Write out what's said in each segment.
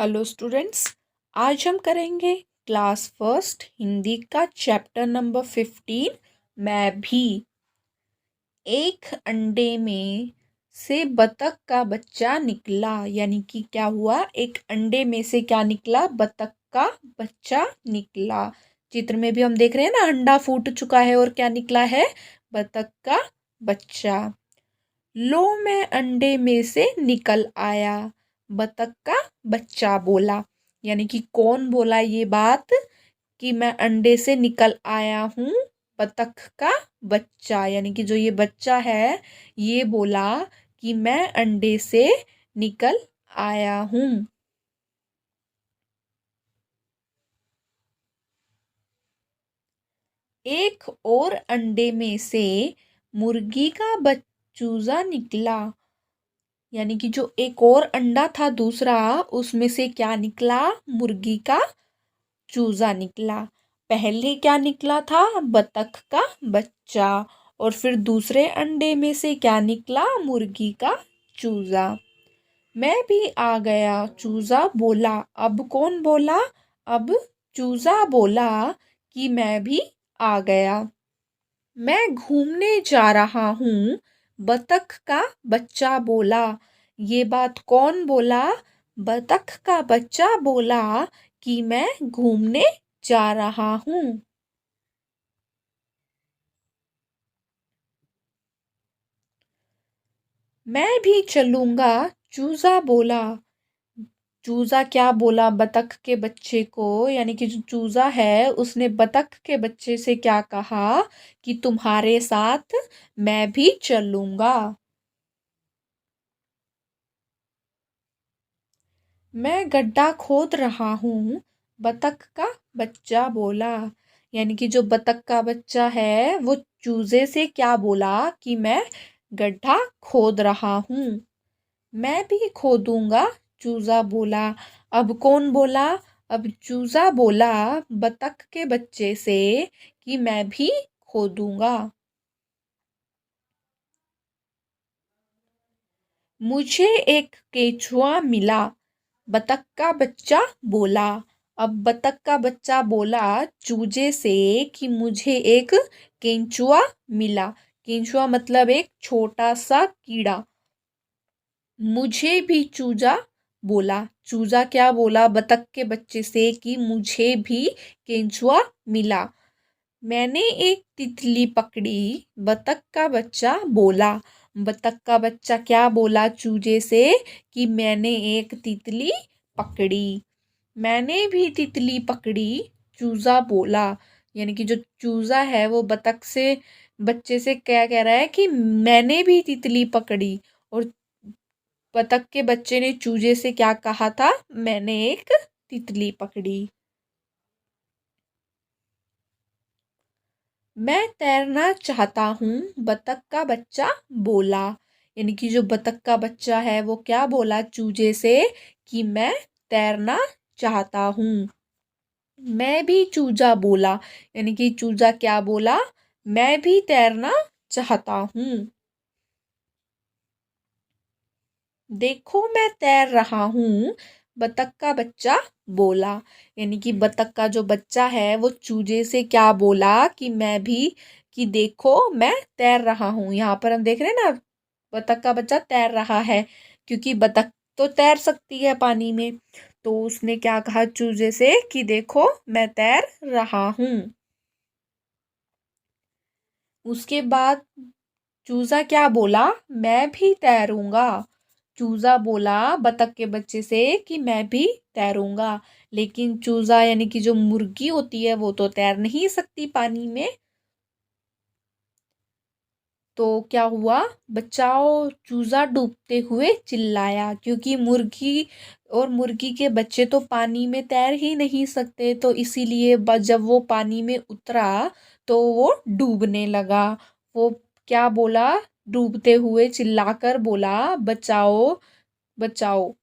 Hello students. आज हम करेंगे क्लास फर्स्ट हिंदी का चैप्टर नंबर 15। मैं भी। एक अंडे में से बतख का बच्चा निकला, यानी कि क्या हुआ, एक अंडे में से क्या निकला, बतख का बच्चा निकला। चित्र में भी हम देख रहे हैं ना, अंडा फूट चुका है और क्या निकला है, बतख का बच्चा। लो मैं अंडे में से निकल आया, बतख का बच्चा बोला। यानी कि कौन बोला ये बात कि मैं अंडे से निकल आया हूँ, बतख का बच्चा। यानी कि जो ये बच्चा है ये बोला कि मैं अंडे से निकल आया हूँ। एक और अंडे में से मुर्गी का बच्चूजा निकला। यानी कि जो एक और अंडा था दूसरा, उसमें से क्या निकला, मुर्गी का चूजा निकला। पहले क्या निकला था, बतख का बच्चा, और फिर दूसरे अंडे में से क्या निकला, मुर्गी का चूजा। मैं भी आ गया, चूजा बोला। अब कौन बोला, अब चूजा बोला कि मैं भी आ गया। मैं घूमने जा रहा हूँ, बतख का बच्चा बोला। ये बात कौन बोला, बतख का बच्चा बोला कि मैं घूमने जा रहा हूँ। मैं भी चलूंगा, चूजा बोला। चूजा क्या बोला बतख के बच्चे को, यानी कि जो चूजा है उसने बतख के बच्चे से क्या कहा कि तुम्हारे साथ मैं भी चलूंगा। मैं गड्ढा खोद रहा हूँ, बतख का बच्चा बोला। यानी कि जो बतख का बच्चा है वो चूजे से क्या बोला कि मैं गड्ढा खोद रहा हूँ। मैं भी खोदूंगा, चूजा बोला। अब कौन बोला, अब चूजा बोला बतख के बच्चे से कि मैं भी खोदूंगा। मुझे एक केचुआ मिला, बतख का बच्चा बोला। अब बतख का बच्चा बोला चूजे से कि मुझे एक केंचुआ मिला। केंचुआ मतलब एक छोटा सा कीड़ा। मुझे भी चूजा बोला। चूजा क्या बोला बतख के बच्चे से कि मुझे भी केंचुआ मिला। मैंने एक तितली पकड़ी, बतख का बच्चा बोला। बतख का बच्चा क्या बोला चूजे से कि मैंने एक तितली पकड़ी। मैंने भी तितली पकड़ी, चूजा बोला। यानी कि जो चूजा है वो बतख से बच्चे से क्या कह रहा है कि मैंने भी तितली पकड़ी, और बतख के बच्चे ने चूजे से क्या कहा था, मैंने एक तितली पकड़ी। मैं तैरना चाहता हूँ, बतख का बच्चा बोला। यानी कि जो बतख का बच्चा है वो क्या बोला चूजे से कि मैं तैरना चाहता हूँ। मैं भी, चूजा बोला। यानी कि चूजा क्या बोला, मैं भी तैरना चाहता हूँ। देखो मैं तैर रहा हूँ, बतख का बच्चा बोला। यानी कि बतख का जो बच्चा है वो चूजे से क्या बोला कि मैं भी, कि देखो मैं तैर रहा हूँ। यहाँ पर हम देख रहे हैं ना, बतख का बच्चा तैर रहा है, क्योंकि बतख तो तैर सकती है पानी में। तो उसने क्या कहा चूजे से कि देखो मैं तैर रहा हूँ। उसके बाद चूजा क्या बोला, मैं भी तैरूंगा। चूजा बोला बतख के बच्चे से कि मैं भी तैरूंगा। लेकिन चूजा यानी कि जो मुर्गी होती है वो तो तैर नहीं सकती पानी में। तो क्या हुआ, बचाओ, चूजा डूबते हुए चिल्लाया, क्योंकि मुर्गी और मुर्गी के बच्चे तो पानी में तैर ही नहीं सकते। तो इसीलिए जब वो पानी में उतरा तो वो डूबने लगा। वो क्या बोला, डूबते हुए चिल्लाकर बोला, बचाओ बचाओ।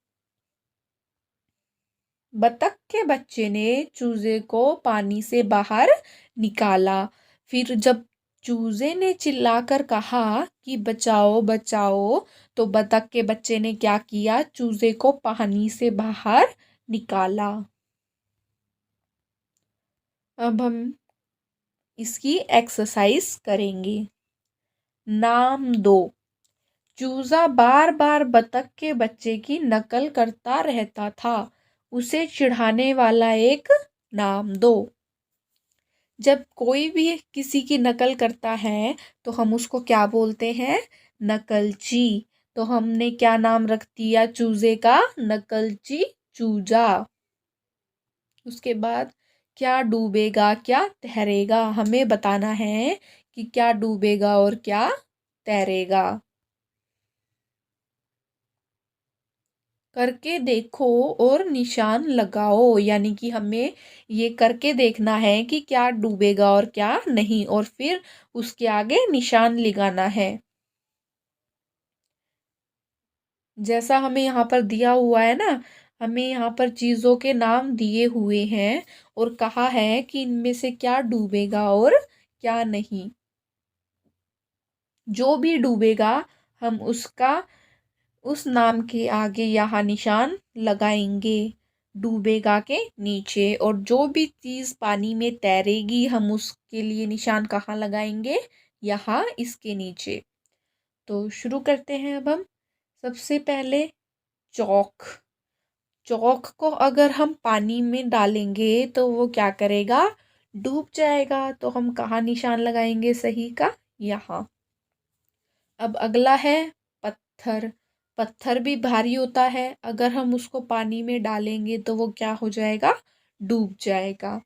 बतख के बच्चे ने चूजे को पानी से बाहर निकाला। फिर जब चूजे ने चिल्लाकर कहा कि बचाओ बचाओ, तो बतख के बच्चे ने क्या किया, चूजे को पानी से बाहर निकाला। अब हम इसकी एक्सरसाइज करेंगे। नाम दो। चूजा बार बार बतख के बच्चे की नकल करता रहता था। उसे चिढ़ाने वाला एक नाम दो। जब कोई भी किसी की नकल करता है तो हम उसको क्या बोलते हैं? नकलची। तो हमने क्या नाम रख दिया चूजे का? नकलची चूजा। उसके बाद क्या डूबेगा क्या तैरेगा, हमें बताना है कि क्या डूबेगा और क्या तैरेगा। करके देखो और निशान लगाओ, यानी कि हमें ये करके देखना है कि क्या डूबेगा और क्या नहीं, और फिर उसके आगे निशान लगाना है। जैसा हमें यहाँ पर दिया हुआ है ना, हमें यहाँ पर चीज़ों के नाम दिए हुए हैं और कहा है कि इनमें से क्या डूबेगा और क्या नहीं। जो भी डूबेगा हम उसका उस नाम के आगे यहाँ निशान लगाएंगे, डूबेगा के नीचे। और जो भी चीज़ पानी में तैरेगी हम उसके लिए निशान कहाँ लगाएंगे? यहाँ इसके नीचे। तो शुरू करते हैं अब हम। सबसे पहले चौक। चौक को अगर हम पानी में डालेंगे तो वो क्या करेगा? डूब जाएगा। तो हम कहाँ निशान लगाएंगे सही का? यहाँ। अब अगला है पत्थर। पत्थर भी भारी होता है, अगर हम उसको पानी में डालेंगे तो वो क्या हो जाएगा? डूब जाएगा।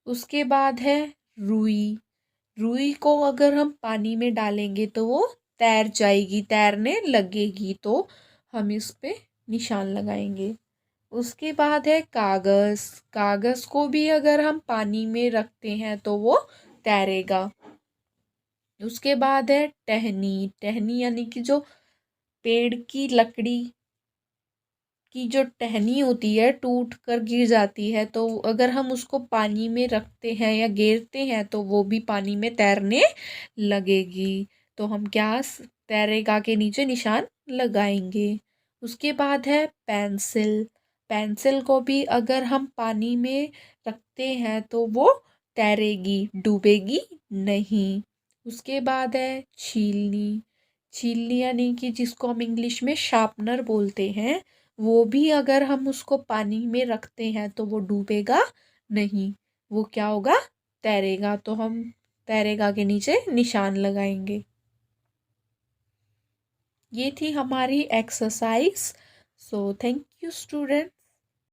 उसके बाद है रुई। रुई को अगर हम पानी में डालेंगे तो वो तैर जाएगी, तैरने लगेगी। तो हम इस पे निशान लगाएंगे। उसके बाद है कागज़। कागज़ को भी अगर हम पानी में रखते हैं तो वो तैरेगा। उसके बाद है टहनी। टहनी यानी कि जो पेड़ की लकड़ी की जो टहनी होती है टूट कर गिर जाती है, तो अगर हम उसको पानी में रखते हैं या गिरते हैं तो वो भी पानी में तैरने लगेगी। तो हम क्या तैरेगा के नीचे निशान लगाएंगे। उसके बाद है पेंसिल। पेंसिल को भी अगर हम पानी में रखते हैं तो वो तैरेगी, डूबेगी नहीं। उसके बाद है छीलनी। छीलनी यानी कि जिसको हम इंग्लिश में शार्पनर बोलते हैं, वो भी अगर हम उसको पानी में रखते हैं तो वो डूबेगा नहीं, वो क्या होगा? तैरेगा। तो हम तैरेगा के नीचे निशान लगाएंगे। ये थी हमारी exercise. So thank you student.